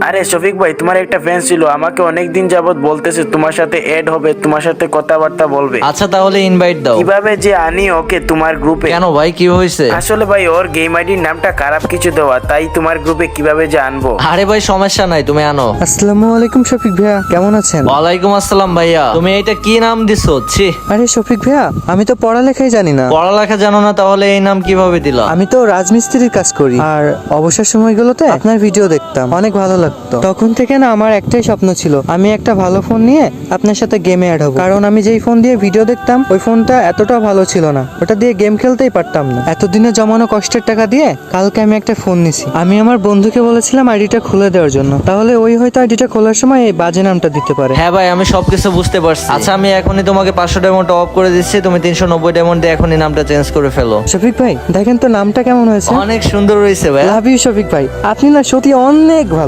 আরে শফিক ভাই, তোমার একটা ফ্যান ছিল, আমাকে অনেক দিন যাবত বলতেছে তোমার সাথে এড হবে, তোমার সাথে কথাবার্তা বলবে। আচ্ছা তাহলে ইনভাইট দাও। কিভাবে যে আনি ওকে তোমার গ্রুপে? কেন ভাই, কি হয়েছে? আসলে ভাই ওর গেম আইডির নামটা খারাপ কিছু দেওয়া, তাই তোমার গ্রুপে কিভাবে যে আনবো। আরে ভাই সমস্যা নাই, তুমি আনো। আসসালামু আলাইকুম শফিক ভাইয়া, কেমন আছেন? ওয়ালাইকুম আসসালাম ভাইয়া, তুমি এটা কি নাম দিছো? ছি, আরে শফিক ভাইয়া, আমি তো পড়ালেখাই জানি না। পড়ালেখা জানো না, তাহলে এই নাম কিভাবে দিলা? আমি তো রাজমিস্ত্রির কাজ করি, আর অবসর সময়গুলোতে আপনার ভিডিও দেখতাম, অনেক ভালো লাগতো। তখন থেকে না আমার একটাই স্বপ্ন ছিল, আমি একটা ভালো ফোন নিয়ে আপনার সাথে গেমে অ্যাড হব। কারণ আমি যেই ফোন দিয়ে ভিডিও দেখতাম ওই ফোনটা এতটা ভালো ছিল না, ওটা দিয়ে গেম খেলতেই পারতাম না। এতদিনে জমানো কষ্টের টাকা দিয়ে কালকে আমি একটা ফোন নিছি। আমি আমার বন্ধুকে বলেছিলাম আইডিটা খুলে দেওয়ার জন্য, তাহলে ওই হয়তো আইডিটা খোলার সময় এই বাজে নামটা দিতে পারে। হ্যাঁ ভাই, আমি সবকিছু বুঝতে পারছি। আচ্ছা আমি এখনই তোমাকে 500 ডায়মন্ড অফ করে দিচ্ছি, তুমি 390 ডায়মন্ড দিয়ে এখনই নামটা চেঞ্জ করে ফেলো। শফিক ভাই দেখেন তো নামটা কেমন হয়েছে? অনেক সুন্দর হয়েছে ভাই। লাভ ইউ শফিক ভাই, আপনি না সত্যি অনেক ভালো।